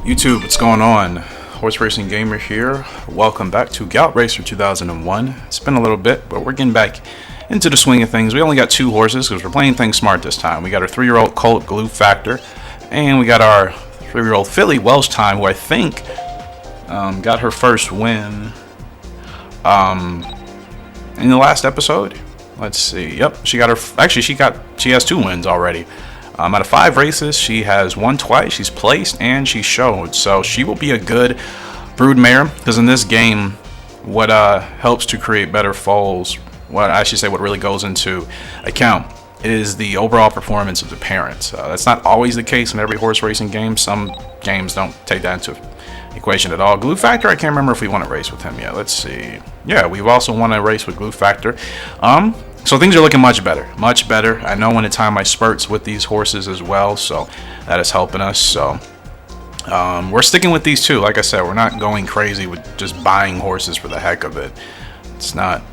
YouTube, what's going on? Horse Racing Gamer here. Welcome back to Gallop Racer 2001. It's been a little bit, but we're getting back into the swing of things. We only got two horses because we're playing things smart this time. We got our 3-year-old colt, Glue Factor, and we got our 3-year-old filly, Welsh Time, who I think got her first win in the last episode. Let's see. Yep, she got her. Actually, she has 2 wins already. Out of 5 races, she has won twice, she's placed, and she showed. So she will be a good brood mare, because in this game, what helps to create better foals, what really goes into account, is the overall performance of the parents. That's not always the case in every horse racing game. Some games don't take that into equation at all. Glue Factor, I can't remember if we won a race with him yet. Let's see. Yeah, we've also won a race with Glue Factor. So things are looking much better, much better. I know when to time my spurts with these horses as well, so that is helping us. So we're sticking with these two. Like I said, we're not going crazy with just buying horses for the heck of it. It's not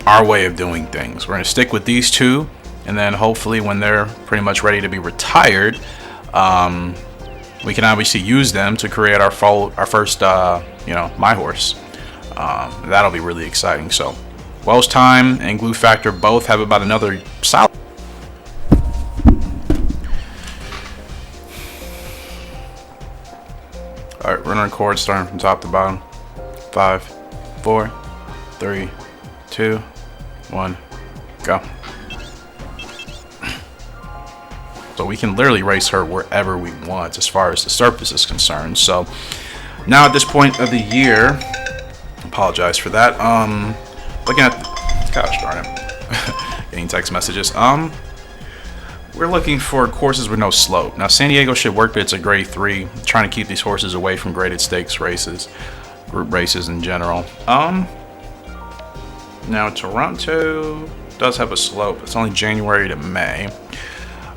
our way of doing things. We're going to stick with these two, and then hopefully when they're pretty much ready to be retired, we can obviously use them to create our first, my horse. That'll be really exciting. So Welsh Time and Glue Factor both have about another solid. Alright, we're gonna record starting from top to bottom. 5, 4, 3, 2, 1, go. So we can literally race her wherever we want as far as the surface is concerned. So now at this point of the year, apologize for that. Looking at, gosh darn it, getting text messages. We're looking for courses with no slope. Now San Diego should work, but it's a grade 3. I'm trying to keep these horses away from graded stakes races, group races in general. Now Toronto does have a slope. It's only January to May.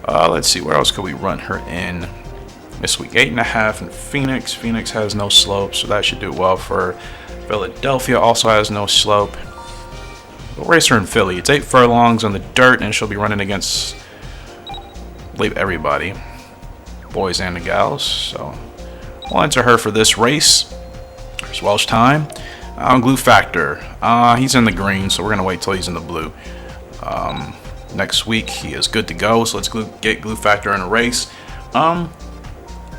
Let's see, where else could we run her in this week? 8.5 in Phoenix. Phoenix has no slope, so that should do well for her. Philadelphia also has no slope. We'll race her in Philly. It's 8 furlongs on the dirt, and she'll be running against, I believe, everybody, boys and the gals. So we'll enter her for this race. There's Welsh Time. Glue Factor. He's in the green, so we're gonna wait till he's in the blue. Next week he is good to go. So let's get Glue Factor in a race.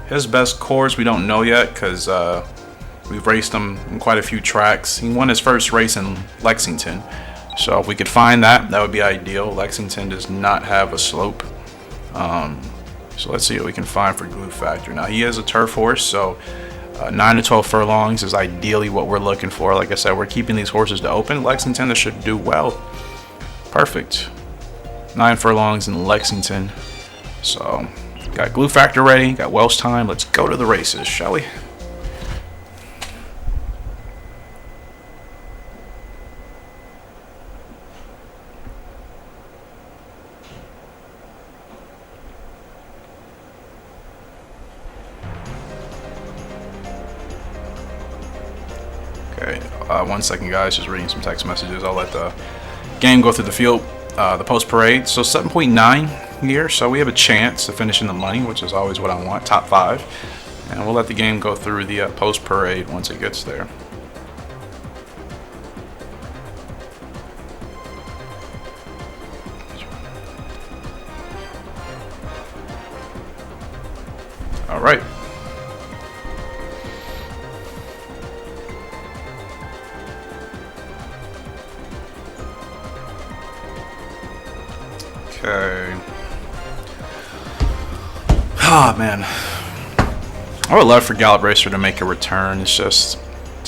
His best course we don't know yet because we've raced him in quite a few tracks. He won his first race in Lexington. So if we could find that would be ideal. Lexington does not have a slope. So let's see what we can find for Glue Factor. Now he is a turf horse, so 9 to 12 furlongs is ideally what we're looking for. Like I said, we're keeping these horses to open. Lexington, this should do well. Perfect. 9 furlongs in Lexington. So got Glue Factor ready, got Welsh Time. Let's go to the races, shall we? Okay, 1 second guys, just reading some text messages. I'll let the game go through the field, the post parade. So 7.9 here, so we have a chance to finish in the money, which is always what I want, top 5. And we'll let the game go through the post parade once it gets there. All right. Okay. Oh man, I would love for Gallop Racer to make a return. It's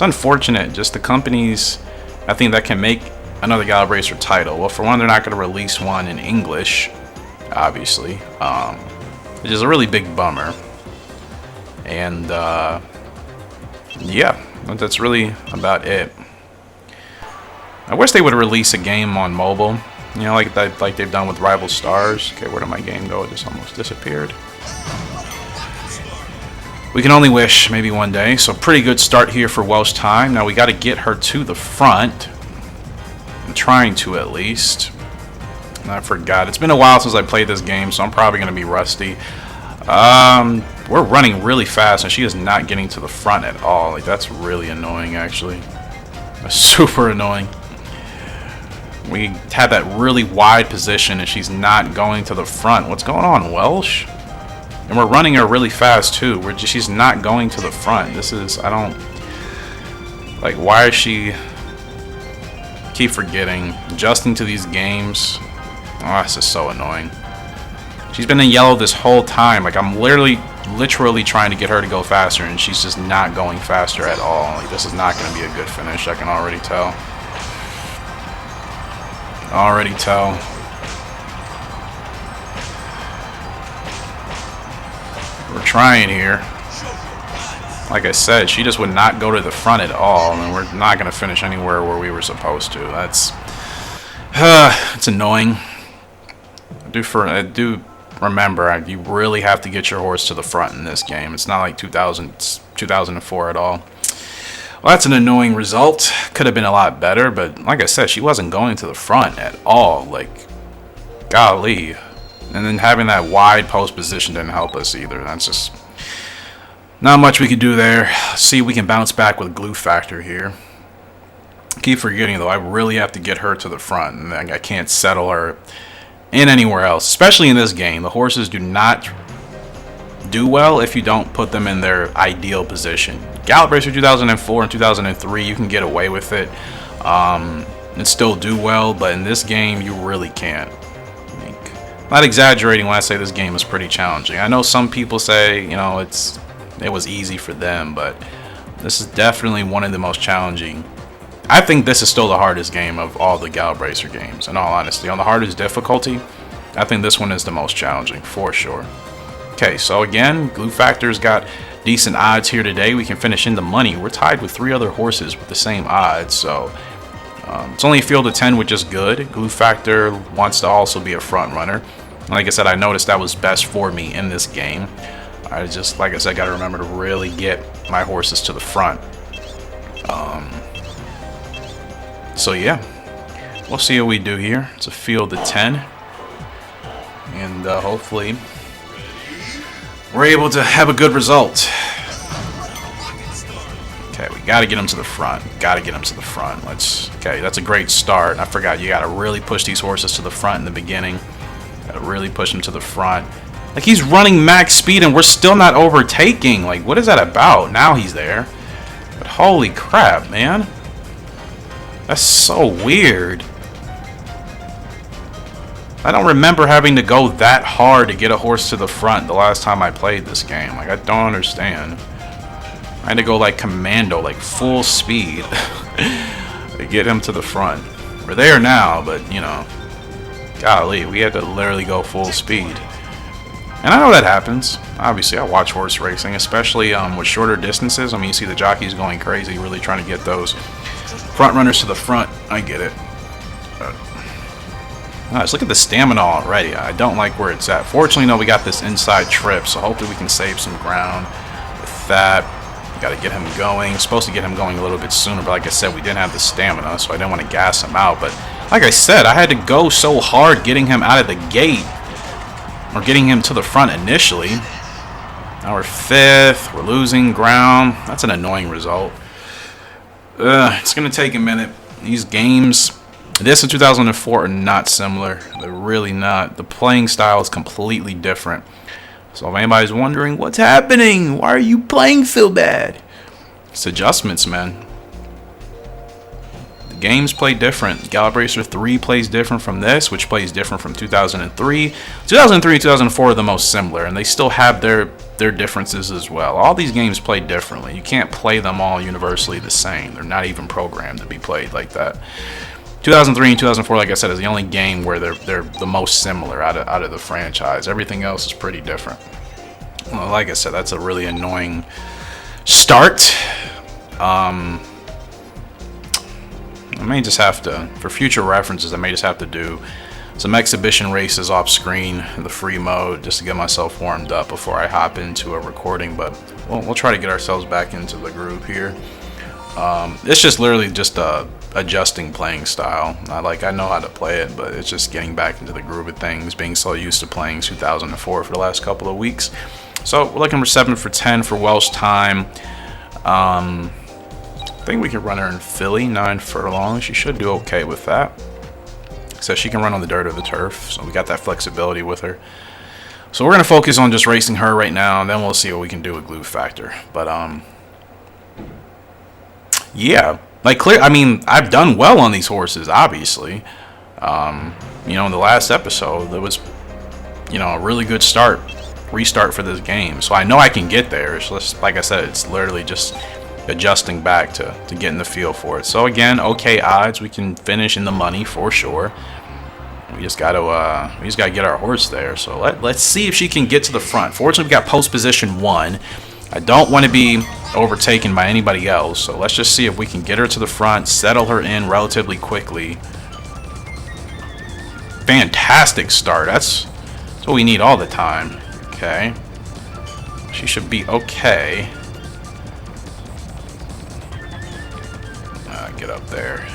unfortunate. Just the companies, I think, that can make another Gallop Racer title. Well, for one, they're not going to release one in English, obviously, which is a really big bummer. And yeah, that's really about it. I wish they would release a game on mobile. You know, like they've done with Rival Stars. Okay, where did my game go? It just almost disappeared. We can only wish, maybe one day. So pretty good start here for Welsh Time. Now we got to get her to the front. I'm trying to, at least. And I forgot. It's been a while since I played this game, so I'm probably going to be rusty. we're running really fast and she is not getting to the front at all. Like, that's really annoying, actually. That's super annoying. We had that really wide position and she's not going to the front. What's going on, Welsh? And we're running her really fast too. She's not going to the front. This is, I don't, like, why is she, keep forgetting, adjusting to these games. Oh, this is so annoying. She's been in yellow this whole time. Like, I'm literally trying to get her to go faster and she's just not going faster at all. Like, this is not going to be a good finish. I can already tell. Already tell. We're trying here. Like I said, she just would not go to the front at all, and we're not going to finish anywhere where we were supposed to. That's it's annoying. I do remember, you really have to get your horse to the front in this game. It's not like 2004 at all. Well, that's an annoying result. Could have been a lot better, but like I said, she wasn't going to the front at all. Like, golly. And then having that wide post position didn't help us either. That's just not much we could do there. See if we can bounce back with glue factor here. Keep forgetting, though, I really have to get her to the front, and I can't settle her in anywhere else, especially in this game. The horses do not do well if you don't put them in their ideal position. Gallop Racer 2004 and 2003, you can get away with it and still do well, but in this game, you really can't. Like, not exaggerating when I say this game is pretty challenging. I know some people say, you know, it was easy for them, but this is definitely one of the most challenging. I think this is still the hardest game of all the Gallop Racer games, in all honesty. On the hardest difficulty, I think this one is the most challenging, for sure. Okay, so again, glue factor's got decent odds here today. We can finish in the money. We're tied with 3 other horses with the same odds, so it's only a field of 10, which is good. Glue factor wants to also be a front runner. Like I said, I noticed that was best for me in this game. I just, like I said, got to remember to really get my horses to the front. So yeah, we'll see what we do here. It's a field of 10, and hopefully we're able to have a good result. Okay, we got to get them to the front. Got to get them to the front. Okay, that's a great start. I forgot, you got to really push these horses to the front in the beginning. Got to really push them to the front. Like, he's running max speed and we're still not overtaking. Like, what is that about? Now he's there. But holy crap, man. That's so weird. I don't remember having to go that hard to get a horse to the front the last time I played this game. Like, I don't understand. I had to go like commando, like full speed to get him to the front. We're there now, but you know, golly, we had to literally go full speed. And I know that happens. Obviously, I watch horse racing, especially with shorter distances. I mean, you see the jockeys going crazy, really trying to get those front runners to the front. I get it. Let's look at the stamina already. I don't like where it's at. Fortunately, no, we got this inside trip, so hopefully we can save some ground with that. Got to get him going. Supposed to get him going a little bit sooner, but like I said, we didn't have the stamina, so I didn't want to gas him out. But like I said, I had to go so hard getting him out of the gate, or getting him to the front initially. Now we're 5th. We're losing ground. That's an annoying result. It's going to take a minute. These games, this and 2004 are not similar. They're really not. The playing style is completely different. So if anybody's wondering, what's happening? Why are you playing so bad? It's adjustments, man. The games play different. Gallop Racer 3 plays different from this, which plays different from 2003. 2003 and 2004 are the most similar, and they still have their differences as well. All these games play differently. You can't play them all universally the same. They're not even programmed to be played like that. 2003 and 2004, like I said, is the only game where they're the most similar out of the franchise. Everything else is pretty different. Well, like I said, that's a really annoying start. I may just have to, for future references, I may just have to do some exhibition races off screen in the free mode just to get myself warmed up before I hop into a recording. But we'll try to get ourselves back into the groove here. It's just literally just adjusting playing style. I know how to play it, but it's just getting back into the groove of things, being so used to playing 2004 for the last couple of weeks. So we're looking for 7 for 10 for Welsh time. I think we can run her in Philly, 9 furlongs. She should do okay with that. So she can run on the dirt or the turf. So we got that flexibility with her. So we're going to focus on just racing her right now, and then we'll see what we can do with Glue Factor. But, yeah. Like, I mean, I've done well on these horses, obviously. You know, in the last episode, there was, you know, a really good restart for this game. So I know I can get there. It's just, like I said, it's literally just adjusting back to getting the feel for it. So again, okay odds. We can finish in the money for sure. We just got to get our horse there. So let's see if she can get to the front. Fortunately, we got post position 1. I don't want to be overtaken by anybody else. So let's just see if we can get her to the front, settle her in relatively quickly. Fantastic start. That's what we need all the time. Okay. She should be okay. Get up there.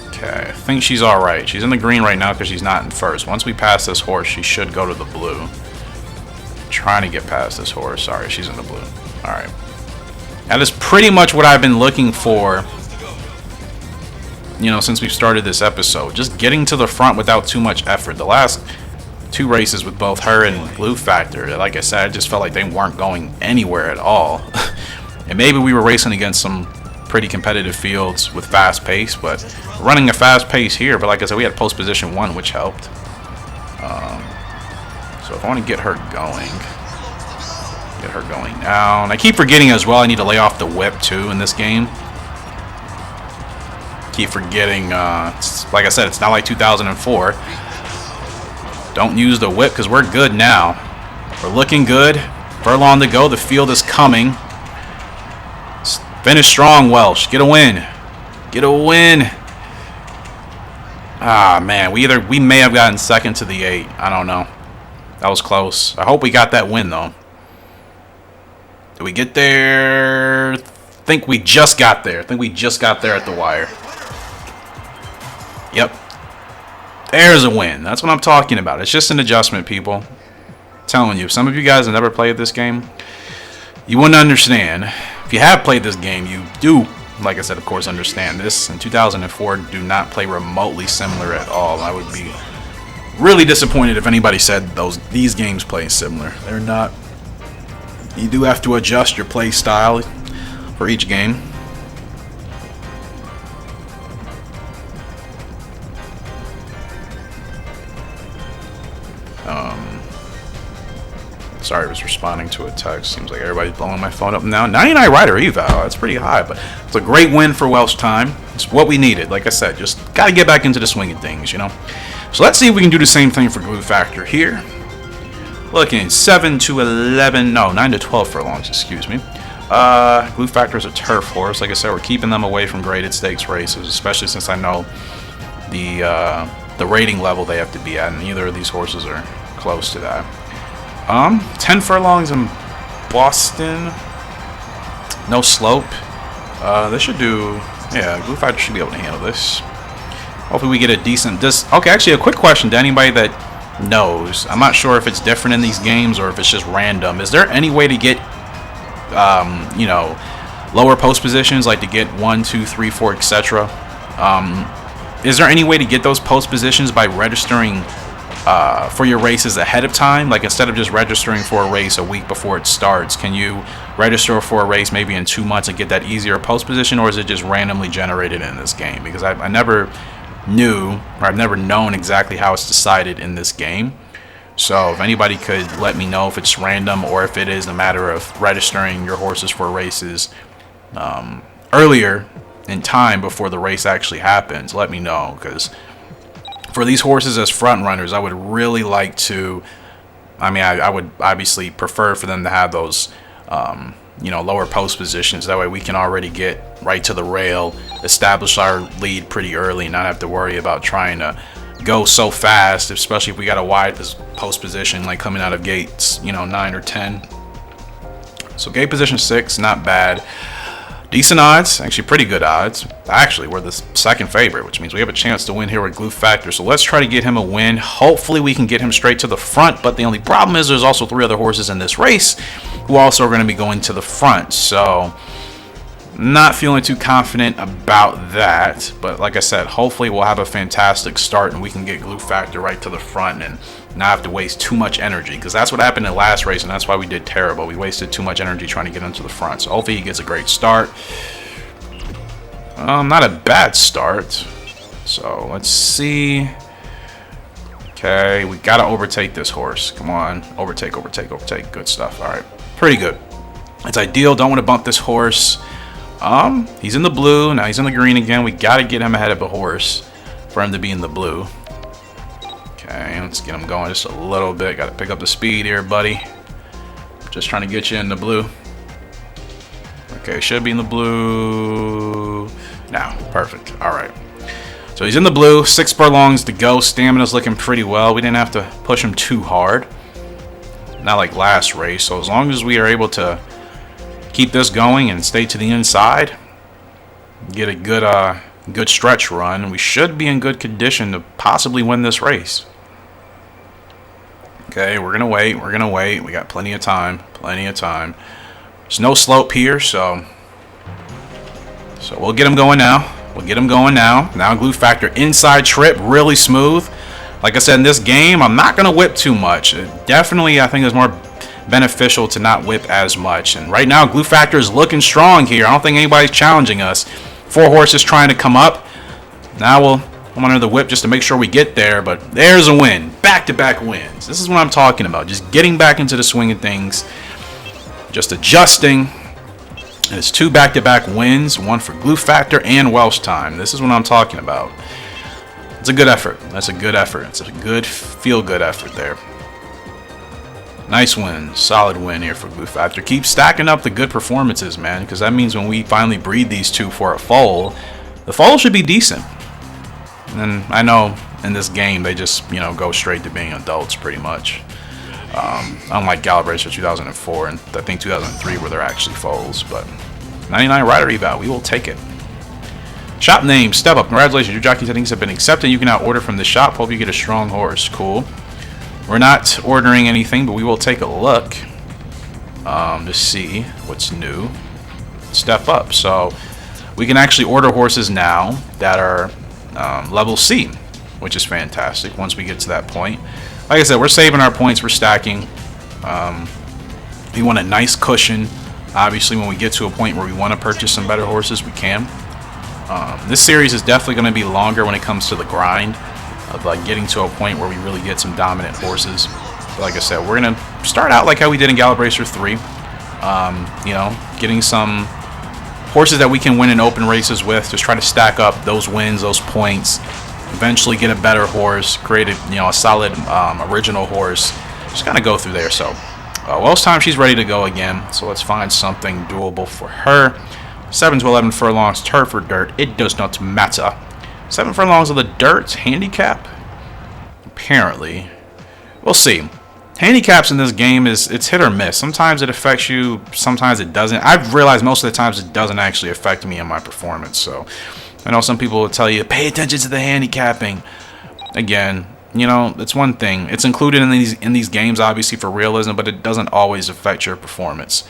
Okay, I think she's alright. She's in the green right now because she's not in first. Once we pass this horse, she should go to the blue. Trying to get past this horse. Sorry, she's in the blue. Alright. That is pretty much what I've been looking for, you know, since we've started this episode. Just getting to the front without too much effort. The last 2 races with both her and Glue Factor, like I said, I just felt like they weren't going anywhere at all. And maybe we were racing against some pretty competitive fields with fast pace, but running a fast pace here. But like I said, we had post position 1, which helped. So if I want to get her going now, and I keep forgetting as well, I need to lay off the whip too in this game. Keep forgetting, like I said, it's not like 2004. Don't use the whip because we're good now. We're looking good. Furlong to go. The field is coming. Finish strong, Welsh. Get a win. Get a win. Ah, man. We may have gotten second to the 8. I don't know. That was close. I hope we got that win, though. Did we get there? I think we just got there. I think we just got there at the wire. Yep. There's a win. That's what I'm talking about. It's just an adjustment, people. I'm telling you, if some of you guys have never played this game, you wouldn't understand. If you have played this game, you do, like I said, of course, understand this. In 2004, do not play remotely similar at all. I would be really disappointed if anybody said these games play similar. They're not. You do have to adjust your play style for each game. Sorry, I was responding to a text. Seems like everybody's blowing my phone up now. 99 rider eval. That's pretty high, but it's a great win for Welsh time. It's what we needed. Like I said, just got to get back into the swing of things, you know. So let's see if we can do the same thing for Glue Factor here. Looking 7 to 11. No, 9 to 12 furlongs. Excuse me. Glue Factor is a turf horse. Like I said, we're keeping them away from graded stakes races, especially since I know the rating level they have to be at, and neither of these horses are close to that. 10 furlongs in Boston. No slope. This should do. Yeah, Glue Factor should be able to handle this. Hopefully we get a decent. Okay, actually, a quick question to anybody that knows. I'm not sure if it's different in these games or if it's just random. Is there any way to get, you know, lower post positions, like to get 1, 2, 3, 4, etc.? Is there any way to get those post positions by registering for your races ahead of time? Like, instead of just registering for a race a week before it starts, can you register for a race maybe in 2 months and get that easier post position, or is it just randomly generated in this game? Because I never knew, or I've never known exactly how it's decided in this game. So if anybody could let me know if it's random or if it is a matter of registering your horses for races earlier in time before the race actually happens, let me know. Because for these horses as front runners, I would really like to, I would obviously prefer for them to have those you know, lower post positions. That way we can already get right to the rail, establish our lead pretty early, and not have to worry about trying to go so fast, especially if we got a wide post position like coming out of gates, you know, 9 or 10. So gate position 6, not bad. Decent odds, actually pretty good odds. Actually, we're the second favorite, which means we have a chance to win here with Glue Factor. So let's try to get him a win. Hopefully we can get him straight to the front, but the only problem is there's also 3 other horses in this race who also are going to be going to the front. So not feeling too confident about that, but like I said, hopefully we'll have a fantastic start and we can get Glue Factor right to the front and not have to waste too much energy, because that's what happened in the last race and that's why we did terrible. We wasted too much energy trying to get into the front. So hopefully he gets a great start. Not a bad start. So let's see. Okay, we gotta overtake this horse. Come on, overtake. Good stuff. All right, pretty good. It's ideal. Don't want to bump this horse. He's in the blue now. He's in the green again. We gotta get him ahead of a horse for him to be in the blue. Okay, let's get him going just a little bit. Got to pick up the speed here, buddy. Just trying to get you in the blue. Okay, should be in the blue now. Perfect. All right. So he's in the blue. 6 furlongs to go. Stamina's looking pretty well. We didn't have to push him too hard. Not like last race. So as long as we are able to keep this going and stay to the inside, get a good stretch run, we should be in good condition to possibly win this race. Okay, we're gonna wait. We got plenty of time. There's no slope here, so we'll get him going now. Now Glue Factor inside trip, really smooth. Like I said, in this game, I'm not gonna whip too much. Definitely, I think it's more beneficial to not whip as much. And right now, Glue Factor is looking strong here. I don't think anybody's challenging us. 4 horses trying to come up. Now we'll come under the whip just to make sure we get there, but there's a win. Back-to-back wins. This is what I'm talking about. Just getting back into the swing of things. Just adjusting. And it's 2 back-to-back wins. 1 for Glue Factor and Welsh Time. This is what I'm talking about. It's a good effort. That's a good effort. It's a good, feel-good effort there. Nice win. Solid win here for Glue Factor. Keep stacking up the good performances, man, because that means when we finally breed these 2 for a foal, the foal should be decent. And I know in this game they just, go straight to being adults pretty much. Unlike Gallop Racer 2004 and I think 2003 where they're actually foals. But 99 rider eval, we will take it. Shop name, Step Up. Congratulations, your jockey settings have been accepted. You can now order from the shop. Hope you get a strong horse. Cool. We're not ordering anything, but we will take a look to see what's new. Step Up. So we can actually order horses now that are level C, which is fantastic once we get to that point. Like I said, we're saving our points, we're stacking. We want a nice cushion. Obviously, when we get to a point where we want to purchase some better horses, we can. This series is definitely going to be longer when it comes to the grind of getting to a point where we really get some dominant horses. But like I said, we're going to start out like how we did in Gallop Racer 3. Getting some horses that we can win in open races with. Just try to stack up those wins, those points. Eventually get a better horse, create a solid original horse. Just kind of go through there. So, Welsh Time, she's ready to go again. So let's find something doable for her. 7 to 11 furlongs, turf or dirt, it does not matter. 7 furlongs of the dirt, handicap? Apparently. We'll see. Handicaps in this game it's hit or miss. Sometimes it affects you, sometimes it doesn't. I've realized most of the times it doesn't actually affect me in my performance. So I know some people will tell you, pay attention to the handicapping. Again, it's one thing. It's included in these games, obviously, for realism, but it doesn't always affect your performance.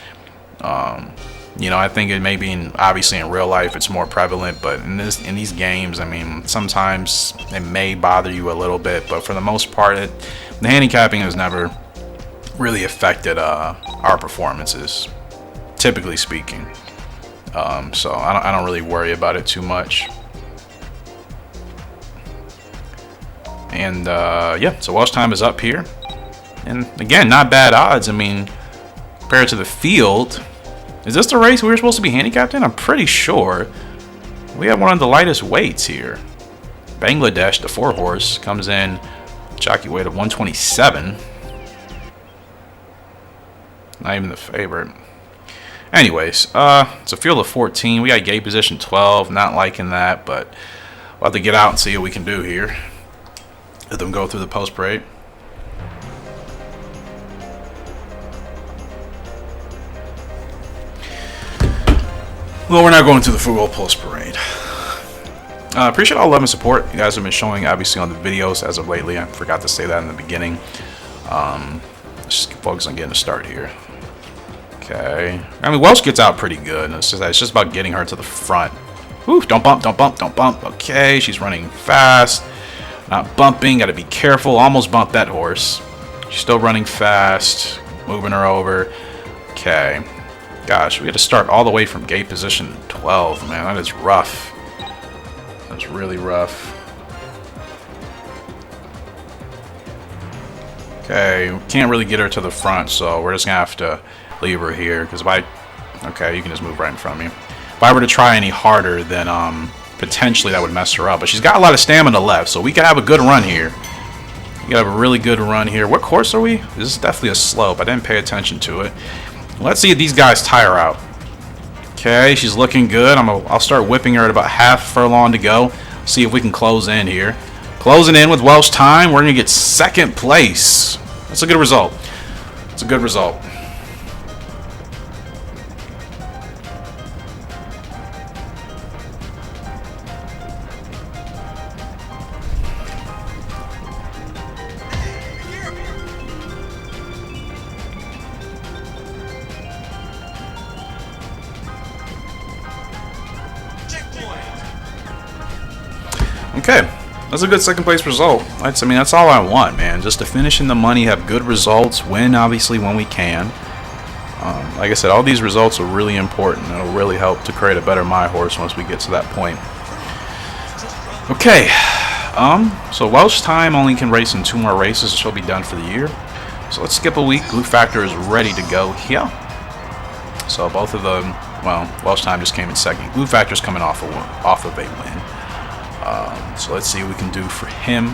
I think it may be obviously in real life it's more prevalent, but in these games, I mean, sometimes it may bother you a little bit, but for the most part, the handicapping has never really affected our performances, typically speaking. So I don't really worry about it too much. And so Welsh Time is up here, and again, not bad odds. I mean, compared to the field. Is this the race we were supposed to be handicapped in? I'm pretty sure we have one of the lightest weights here. Bangladesh, the 4 horse, comes in jockey weight of 127. Not even the favorite. Anyways, it's a field of 14. We got gate position 12. Not liking that, but we'll have to get out and see what we can do here. Let them go through the post parade. Well, we're not going through the Football Pulse Parade. Appreciate all love and support you guys have been showing, obviously, on the videos as of lately. I forgot to say that in the beginning. Just focus on getting a start here. Okay. I mean, Welsh gets out pretty good. It's just about getting her to the front. Ooh, don't bump, don't bump, don't bump. Okay, she's running fast. Not bumping, gotta be careful. Almost bumped that horse. She's still running fast. Moving her over. Okay. Gosh, we had to start all the way from gate position 12, man. That is rough. That's really rough. Okay, we can't really get her to the front, so we're just gonna have to leave her here. Because if I... Okay, you can just move right in front of me. If I were to try any harder, then potentially that would mess her up. But she's got a lot of stamina left, so we can have a good run here. We can have a really good run here. What course are we? This is definitely a slope. I didn't pay attention to it. Let's see if these guys tire out. Okay, she's looking good. I'll start whipping her at about half furlong to go. See if we can close in here. Closing in with Welsh time. We're going to get second place. That's a good result. It's a good result. Okay, that's a good second place result. I mean, that's all I want, man. Just to finish in the money, have good results, win obviously when we can. Like I said, all these results are really important. It'll really help to create a better My Horse once we get to that point. Okay, so Welsh time only can race in 2 more races. She'll be done for the year. So let's skip a week. Glue Factor is ready to go here. So both of them, well, Welsh time just came in second. Glue Factor's coming off of a win. So let's see what we can do for him.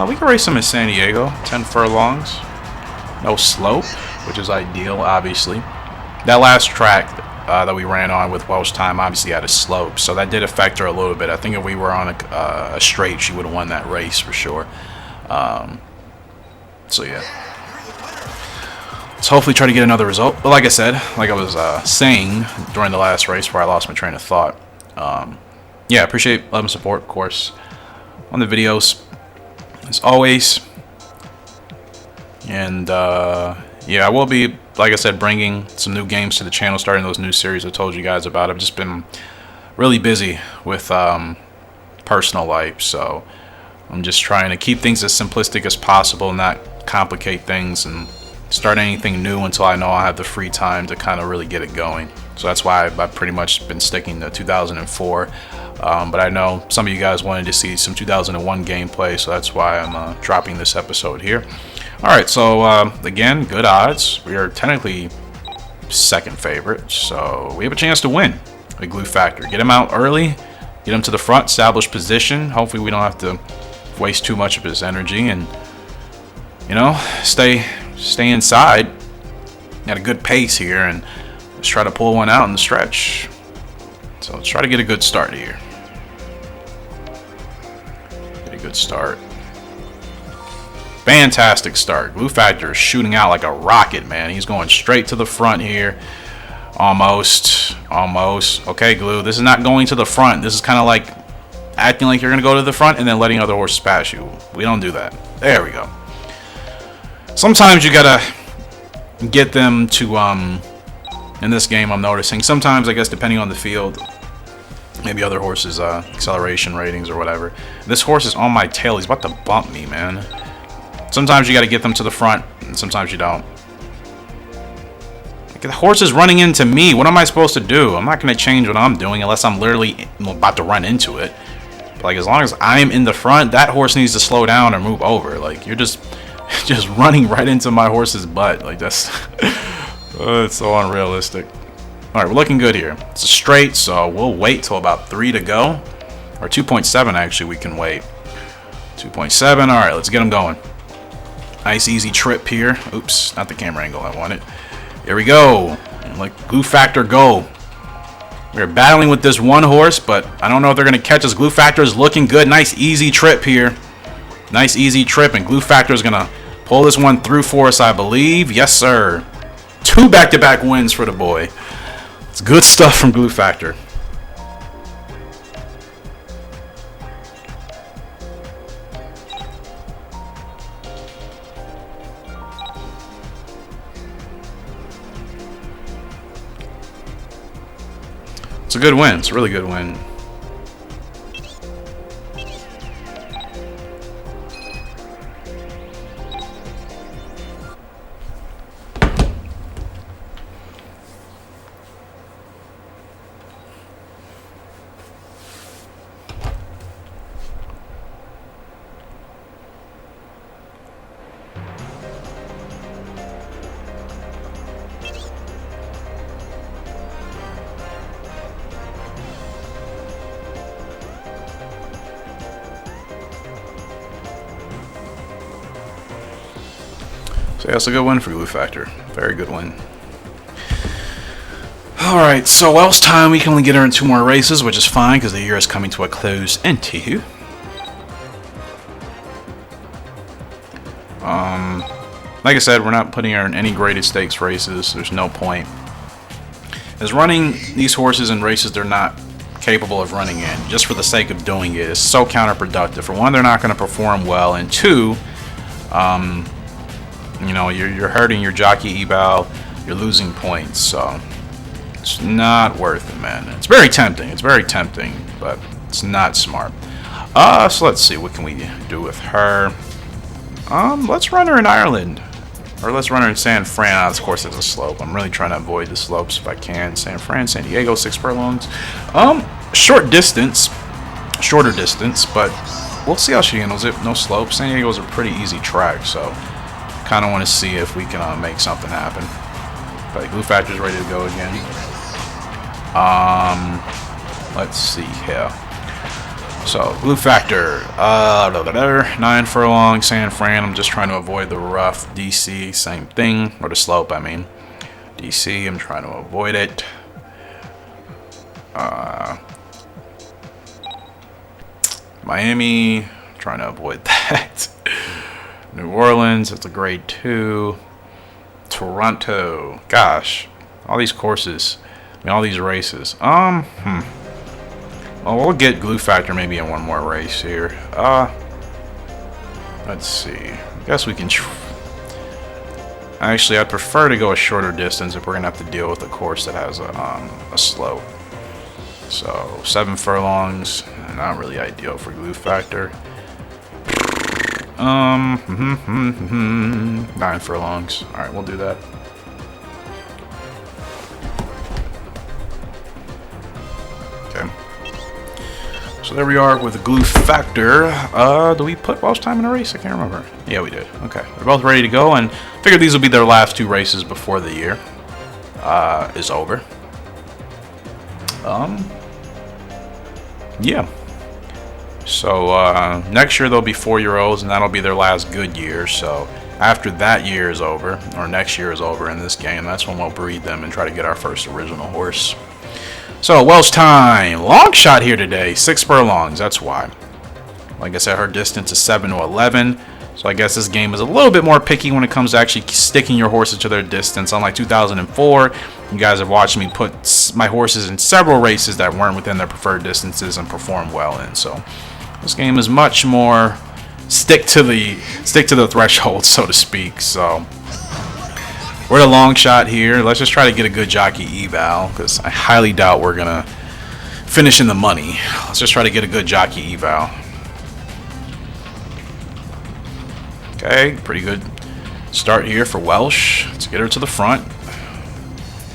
We can race him in San Diego, 10 furlongs. No slope, which is ideal, obviously. That last track that we ran on with Welsh time obviously had a slope, so that did affect her a little bit. I think if we were on a straight, she would have won that race for sure. So yeah. Let's hopefully try to get another result. But like I said, like I was saying during the last race where I lost my train of thought, yeah, appreciate love and support, of course, on the videos, as always. And, yeah, I will be, like I said, bringing some new games to the channel, starting those new series I told you guys about. I've just been really busy with personal life, so I'm just trying to keep things as simplistic as possible, not complicate things, and start anything new until I know I have the free time to kind of really get it going. So that's why I've pretty much been sticking to 2004. But I know some of you guys wanted to see some 2001 gameplay, so that's why I'm dropping this episode here. Alright, so again, good odds. We are technically second favorite, so we have a chance to win with Glue Factor. Get him out early, get him to the front, establish position. Hopefully we don't have to waste too much of his energy, and, you know, stay inside at a good pace here, and let's try to pull one out in the stretch. So let's try to get a good start here. Get a good start. Fantastic start. Glue Factor is shooting out like a rocket, man. He's going straight to the front here. Almost. Okay, Glue. This is not going to the front. This is kind of like acting like you're going to go to the front and then letting other horses pass you. We don't do that. There we go. Sometimes you gotta get them to, in this game I'm noticing, sometimes I guess depending on the field, maybe other horses' acceleration ratings or whatever. This horse is on my tail. He's about to bump me, man. Sometimes you gotta get them to the front, and sometimes you don't. Like, the horse is running into me. What am I supposed to do? I'm not gonna change what I'm doing unless I'm literally about to run into it. But, like, as long as I'm in the front, that horse needs to slow down or move over. Like, you're just running right into my horse's butt. Like, that's it's so unrealistic. Alright, we're looking good here. It's a straight, so we'll wait till about 3 to go. Or 2.7 actually, we can wait. 2.7, alright, let's get them going. Nice easy trip here. Oops, not the camera angle I wanted. Here we go. And let Glue Factor go. We're battling with this one horse, but I don't know if they're going to catch us. Glue Factor is looking good. Nice easy trip here. Nice easy trip, and Glue Factor is going to pull this one through for us, I believe. Yes, sir. 2 back-to-back wins for the boy. It's good stuff from Glue Factor. It's a good win. It's a really good win. So yeah, it's a good win for Glue Factor. Very good win. Alright, so Wells time, we can only get her in 2 more races, which is fine because the year is coming to a close in 2. Like I said, we're not putting her in any graded stakes races. There's no point. As running these horses in races they're not capable of running in, just for the sake of doing it, is so counterproductive. For one, they're not going to perform well, and 2, you know, you're hurting your jockey eval, you're losing points, so it's not worth it, man. It's very tempting. It's very tempting, but it's not smart. So let's see, what can we do with her? Let's run her in Ireland, or let's run her in San Fran. Of course, it's a slope. I'm really trying to avoid the slopes if I can. San Fran, San Diego, 6 furlongs. Shorter distance, but we'll see how she handles it. No slopes. San Diego's a pretty easy track, so kind of want to see if we can make something happen. But Glue Factor's ready to go again. Let's see here. So Glue Factor, 9 furlongs, San Fran. I'm just trying to avoid the rough. DC, same thing, or the slope. I mean, DC. I'm trying to avoid it. Miami, trying to avoid that. New Orleans, it's a grade 2. Toronto, gosh, all these courses, I mean, all these races. Well, we'll get Glue Factor maybe in one more race here. Let's see. I guess we can. Actually, I'd prefer to go a shorter distance if we're gonna have to deal with a course that has a slope. So 7 furlongs, not really ideal for Glue Factor. 9 furlongs. Alright, we'll do that. Okay. So there we are with the Glue Factor. Do we put Welsh time in a race? I can't remember. Yeah, we did. Okay. They're both ready to go, and figured these will be their last 2 races before the year is over. Yeah. So next year they'll be 4-year-olds, and that'll be their last good year. So after that year is over, or next year is over in this game, that's when we'll breed them and try to get our first original horse. So Welsh time, long shot here today, 6 furlongs. That's why. Like I said, her distance is 7 to 11. So I guess this game is a little bit more picky when it comes to actually sticking your horses to their distance. Unlike 2004, you guys have watched me put my horses in several races that weren't within their preferred distances and perform well in. So this game is much more stick to the threshold, so to speak. So we're at a long shot here. Let's just try to get a good jockey eval, because I highly doubt we're gonna finish in the money. Let's just try to get a good jockey eval. Okay, pretty good start here for Welsh. Let's get her to the front.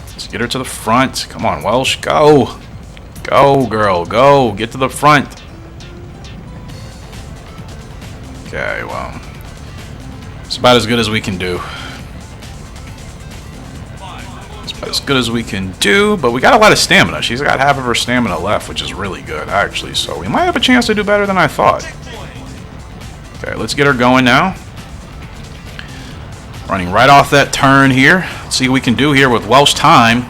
Let's get her to the front. Come on, Welsh, go. Go, girl, go. Get to the front. Okay, well, it's about as good as we can do. It's about as good as we can do, but we got a lot of stamina. She's got half of her stamina left, which is really good, actually. So we might have a chance to do better than I thought. Okay, let's get her going now. Running right off that turn here. Let's see what we can do here with Welsh time.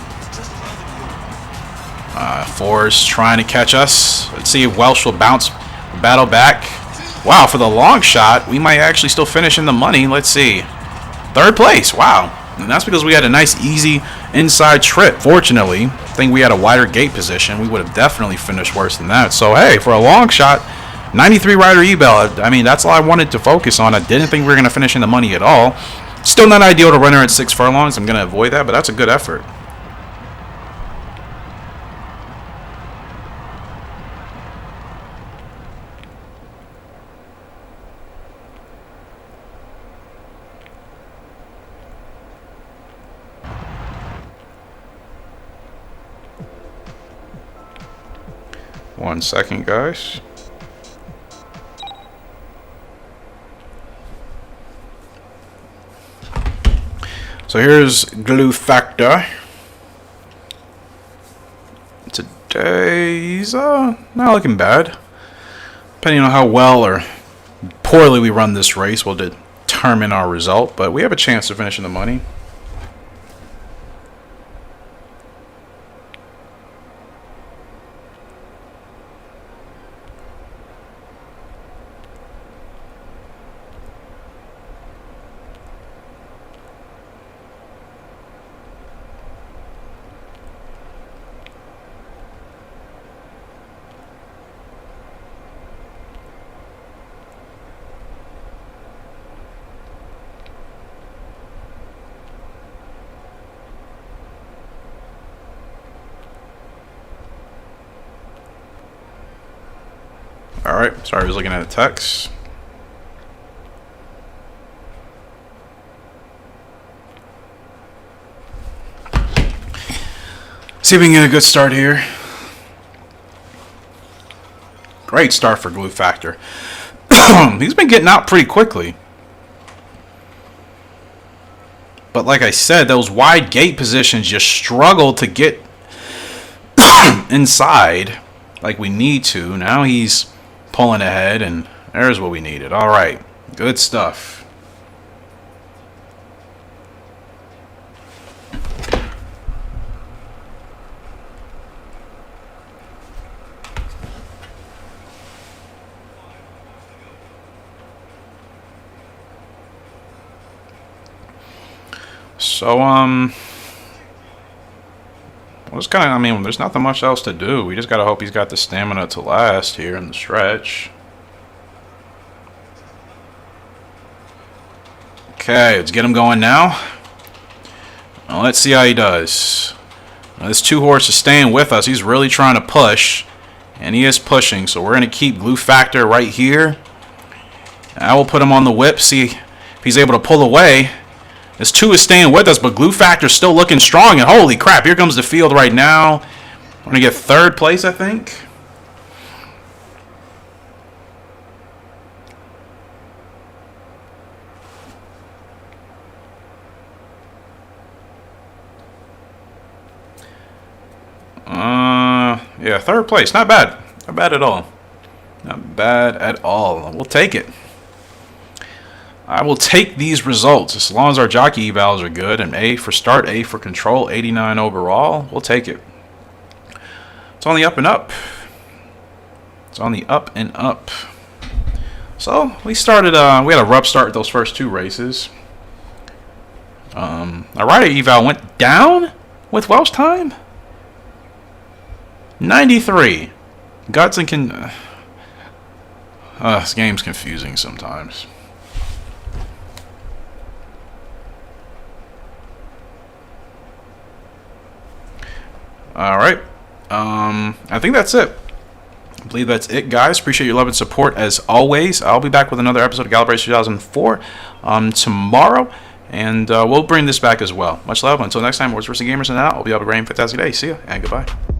Four's trying to catch us. Let's see if Welsh will battle back. Wow, for the long shot, we might actually still finish in the money. Let's see. 3rd place. Wow. And that's because we had a nice, easy inside trip. Fortunately, I think we had a wider gate position. We would have definitely finished worse than that. So, hey, for a long shot, 93 rider eval. I mean, that's all I wanted to focus on. I didn't think we were going to finish in the money at all. Still not ideal to run her at 6 furlongs. I'm going to avoid that, but that's a good effort. One second, guys. So here's glue factor. Today's not looking bad. Depending on how well or poorly we run this race will determine our result, but we have a chance to finish in the money. Alright, sorry, I was looking at the text. See if we can get a good start here. Great start for Glue Factor. He's been getting out pretty quickly. But like I said, those wide gate positions just struggle to get inside like we need to. Now he's pulling ahead, and there's what we needed. All right, good stuff. So, it's kind of, I mean, there's nothing much else to do. We just got to hope he's got the stamina to last here in the stretch. Okay, let's get him going now. Well, let's see how he does. Now, this 2-horse is staying with us. He's really trying to push, and he is pushing. So we're going to keep Glue Factor right here. I will put him on the whip, see if he's able to pull away. This 2 is staying with us, but Glue Factor's still looking strong. And holy crap, here comes the field right now. We're going to get 3rd place, I think. Yeah, 3rd place. Not bad. Not bad at all. Not bad at all. We'll take it. I will take these results as long as our jockey evals are good. And A for start, A for control, 89 overall. We'll take it. It's on the up and up. It's on the up and up. So we started. We had a rough start with those first 2 races. Our rider eval went down with Welsh time. 93. Guts and can. This game's confusing sometimes. Alright, I think that's it. I believe that's it, guys. Appreciate your love and support as always. I'll be back with another episode of Gallop Race 2004 tomorrow, and we'll bring this back as well. Much love. Until next time, Words Versus Gamers, and out. I'll be up a great fantastic day. See ya, and goodbye.